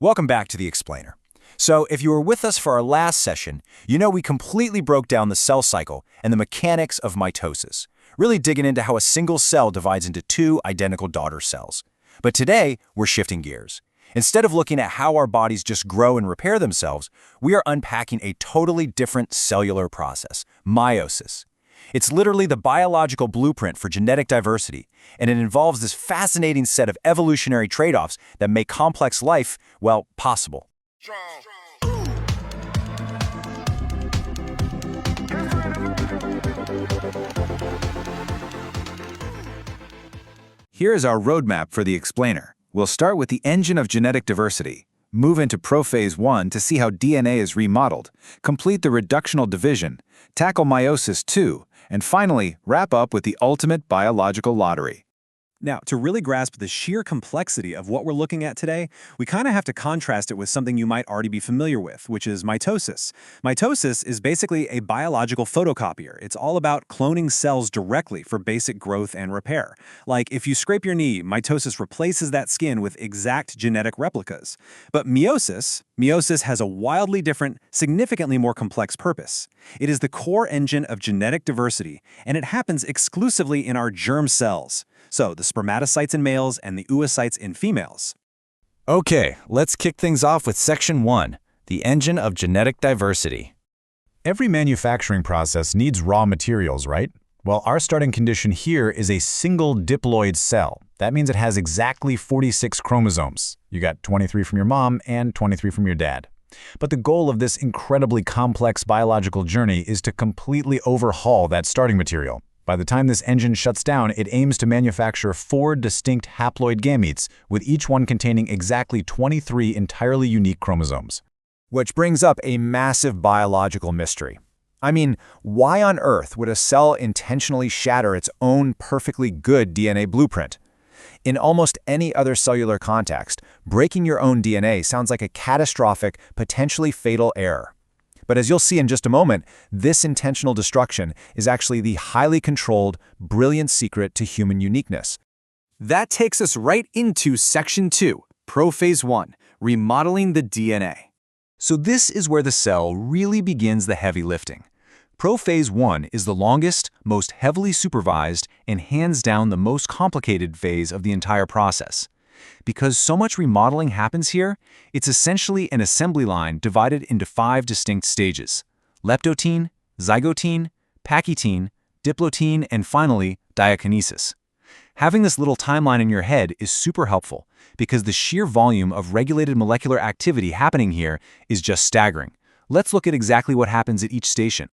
Welcome back to The Explainer. So, if you were with us for our last session, you know we completely broke down the cell cycle and the mechanics of mitosis, really digging into how a single cell divides into two identical daughter cells. But today, we're shifting gears. Instead of looking at how our bodies just grow and repair themselves, we are unpacking a totally different cellular process, meiosis. It's literally the biological blueprint for genetic diversity, and it involves this fascinating set of evolutionary trade-offs that make complex life, well, possible. Here is our roadmap for The Explainer. We'll start with the engine of genetic diversity, move into Prophase 1 to see how DNA is remodeled, complete the reductional division, tackle Meiosis II, and finally, wrap up with the ultimate biological lottery. Now, to really grasp the sheer complexity of what we're looking at today, we kind of have to contrast it with something you might already be familiar with, which is mitosis. Mitosis is basically a biological photocopier. It's all about cloning cells directly for basic growth and repair. Like if you scrape your knee, mitosis replaces that skin with exact genetic replicas. But meiosis has a wildly different, significantly more complex purpose. It is the core engine of genetic diversity, and it happens exclusively in our germ cells. So, the spermatocytes in males and the oocytes in females. Okay, let's kick things off with Section 1, the engine of genetic diversity. Every manufacturing process needs raw materials, right? Well, our starting condition here is a single diploid cell. That means it has exactly 46 chromosomes. You got 23 from your mom and 23 from your dad. But the goal of this incredibly complex biological journey is to completely overhaul that starting material. By the time this engine shuts down, it aims to manufacture 4 distinct haploid gametes, with each one containing exactly 23 entirely unique chromosomes. Which brings up a massive biological mystery. I mean, why on earth would a cell intentionally shatter its own perfectly good DNA blueprint? In almost any other cellular context, breaking your own DNA sounds like a catastrophic, potentially fatal error. But as you'll see in just a moment, this intentional destruction is actually the highly controlled, brilliant secret to human uniqueness. That takes us right into Section 2, Prophase 1, remodeling the DNA. So this is where the cell really begins the heavy lifting. Prophase 1 is the longest, most heavily supervised, and hands down the most complicated phase of the entire process. Because so much remodeling happens here, it's essentially an assembly line divided into 5 distinct stages: leptotene, zygotene, pachytene, diplotene, and finally, diakinesis. Having this little timeline in your head is super helpful because the sheer volume of regulated molecular activity happening here is just staggering. Let's look at exactly what happens at each station.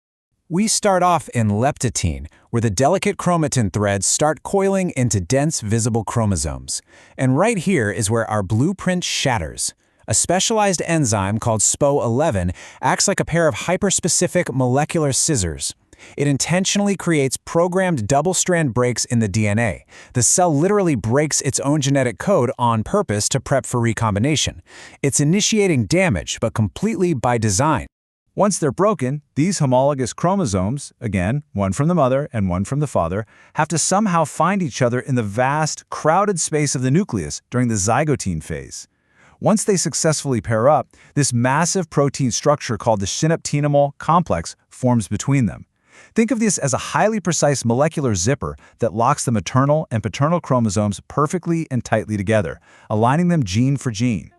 We start off in leptotene, where the delicate chromatin threads start coiling into dense, visible chromosomes. And right here is where our blueprint shatters. A specialized enzyme called SPO11 acts like a pair of hyperspecific molecular scissors. It intentionally creates programmed double-strand breaks in the DNA. The cell literally breaks its own genetic code on purpose to prep for recombination. It's initiating damage, but completely by design. Once they're broken, these homologous chromosomes, again, one from the mother and one from the father, have to somehow find each other in the vast, crowded space of the nucleus during the zygotene phase. Once they successfully pair up, this massive protein structure called the synaptenomal complex forms between them. Think of this as a highly precise molecular zipper that locks the maternal and paternal chromosomes perfectly and tightly together, aligning them gene for gene.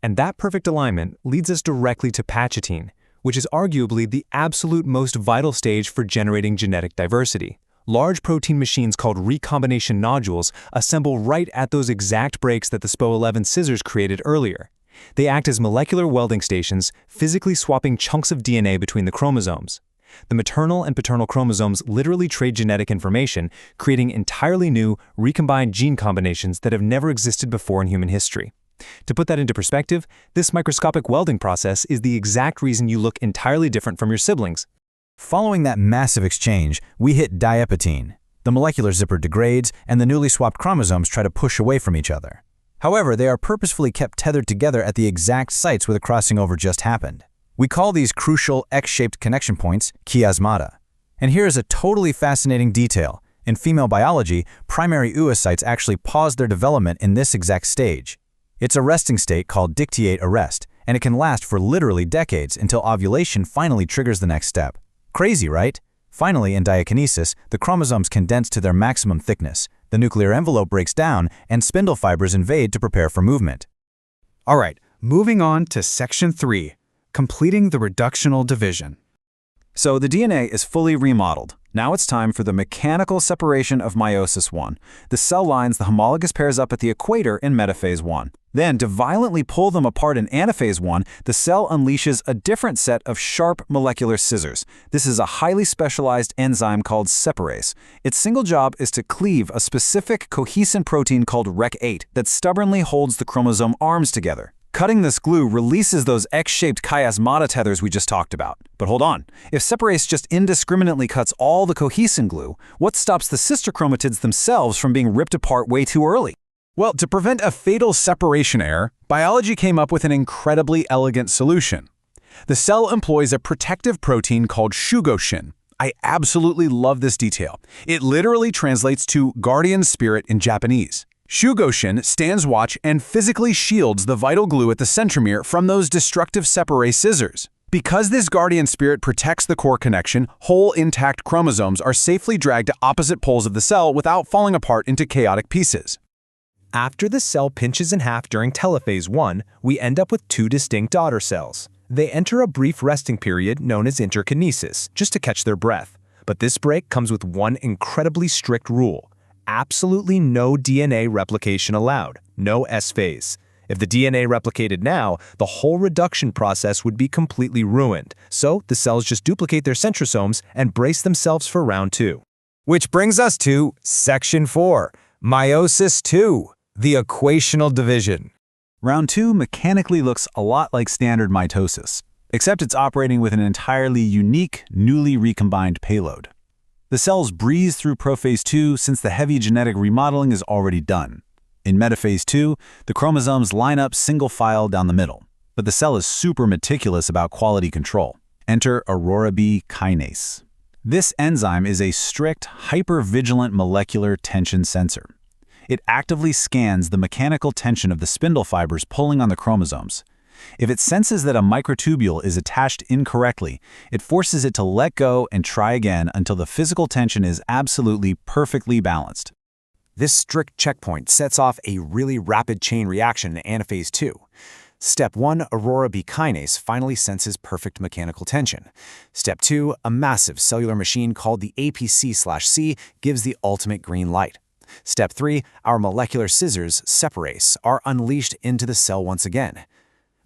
And that perfect alignment leads us directly to pachytene, which is arguably the absolute most vital stage for generating genetic diversity. Large protein machines called recombination nodules assemble right at those exact breaks that the SPO11 scissors created earlier. They act as molecular welding stations, physically swapping chunks of DNA between the chromosomes. The maternal and paternal chromosomes literally trade genetic information, creating entirely new, recombined gene combinations that have never existed before in human history. To put that into perspective, this microscopic welding process is the exact reason you look entirely different from your siblings. Following that massive exchange, we hit diapotene. The molecular zipper degrades, and the newly swapped chromosomes try to push away from each other. However, they are purposefully kept tethered together at the exact sites where the crossing over just happened. We call these crucial X-shaped connection points chiasmata. And here is a totally fascinating detail. In female biology, primary oocytes actually pause their development in this exact stage. It's a resting state called dictyate arrest, and it can last for literally decades until ovulation finally triggers the next step. Crazy, right? Finally, in diakinesis, the chromosomes condense to their maximum thickness, the nuclear envelope breaks down, and spindle fibers invade to prepare for movement. All right, moving on to Section 3, completing the reductional division. So the DNA is fully remodeled. Now it's time for the mechanical separation of Meiosis I. The cell lines the homologous pairs up at the equator in Metaphase I. Then, to violently pull them apart in Anaphase I, the cell unleashes a different set of sharp molecular scissors. This is a highly specialized enzyme called separase. Its single job is to cleave a specific cohesin protein called Rec8 that stubbornly holds the chromosome arms together. Cutting this glue releases those X-shaped chiasmata tethers we just talked about. But hold on, if separase just indiscriminately cuts all the cohesin glue, what stops the sister chromatids themselves from being ripped apart way too early? Well, to prevent a fatal separation error, biology came up with an incredibly elegant solution. The cell employs a protective protein called shugoshin. I absolutely love this detail. It literally translates to guardian spirit in Japanese. Shugoshin stands watch and physically shields the vital glue at the centromere from those destructive separase scissors. Because this guardian spirit protects the core connection, whole intact chromosomes are safely dragged to opposite poles of the cell without falling apart into chaotic pieces. After the cell pinches in half during telophase 1, we end up with two distinct daughter cells. They enter a brief resting period known as interkinesis, just to catch their breath. But this break comes with one incredibly strict rule. Absolutely no DNA replication allowed, no S-phase. If the DNA replicated now, the whole reduction process would be completely ruined. So the cells just duplicate their centrosomes and brace themselves for round 2. Which brings us to Section 4, Meiosis II, the equational division. Round 2 mechanically looks a lot like standard mitosis, except it's operating with an entirely unique, newly recombined payload. The cells breeze through Prophase 2 since the heavy genetic remodeling is already done. In Metaphase 2, the chromosomes line up single file down the middle, but the cell is super meticulous about quality control. Enter Aurora B kinase. This enzyme is a strict, hyper-vigilant molecular tension sensor. It actively scans the mechanical tension of the spindle fibers pulling on the chromosomes. If it senses that a microtubule is attached incorrectly, it forces it to let go and try again until the physical tension is absolutely perfectly balanced. This strict checkpoint sets off a really rapid chain reaction in Anaphase 2. Step 1, Aurora B kinase finally senses perfect mechanical tension. Step 2, a massive cellular machine called the APC/C gives the ultimate green light. Step 3, our molecular scissors, separase, are unleashed into the cell once again.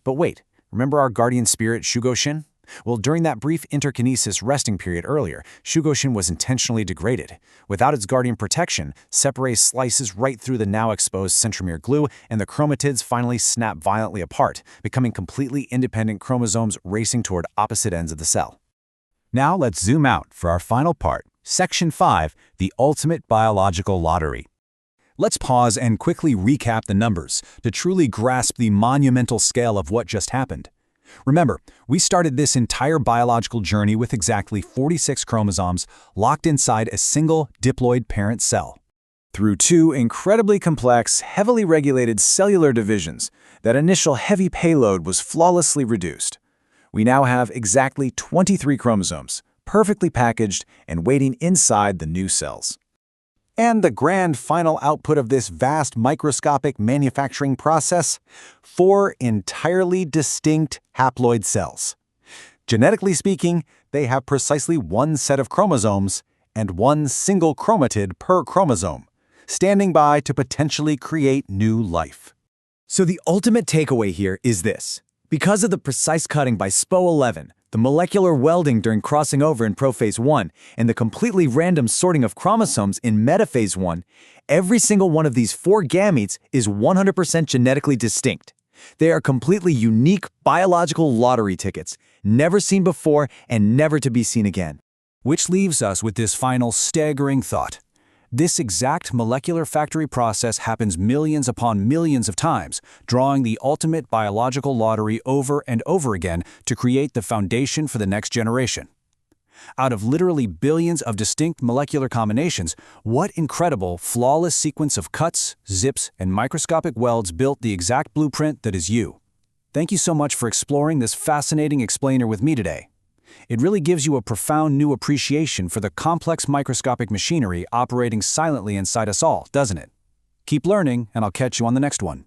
But wait, remember our guardian spirit, Shugoshin? Well, during that brief interkinesis resting period earlier, Shugoshin was intentionally degraded. Without its guardian protection, separase slices right through the now exposed centromere glue, and the chromatids finally snap violently apart, becoming completely independent chromosomes racing toward opposite ends of the cell. Now let's zoom out for our final part, Section 5, the ultimate biological lottery. Let's pause and quickly recap the numbers to truly grasp the monumental scale of what just happened. Remember, we started this entire biological journey with exactly 46 chromosomes locked inside a single diploid parent cell. Through two incredibly complex, heavily regulated cellular divisions, that initial heavy payload was flawlessly reduced. We now have exactly 23 chromosomes, perfectly packaged and waiting inside the new cells. And the grand final output of this vast microscopic manufacturing process? 4 entirely distinct haploid cells. Genetically speaking, they have precisely one set of chromosomes and one single chromatid per chromosome, standing by to potentially create new life. So the ultimate takeaway here is this. Because of the precise cutting by SPO11, the molecular welding during crossing over in Prophase 1, and the completely random sorting of chromosomes in Metaphase 1, every single one of these 4 gametes is 100% genetically distinct. They are completely unique biological lottery tickets, never seen before and never to be seen again. Which leaves us with this final staggering thought. This exact molecular factory process happens millions upon millions of times, drawing the ultimate biological lottery over and over again to create the foundation for the next generation. Out of literally billions of distinct molecular combinations, what incredible, flawless sequence of cuts, zips, and microscopic welds built the exact blueprint that is you? Thank you so much for exploring this fascinating explainer with me today. It really gives you a profound new appreciation for the complex microscopic machinery operating silently inside us all, doesn't it? Keep learning, and I'll catch you on the next one.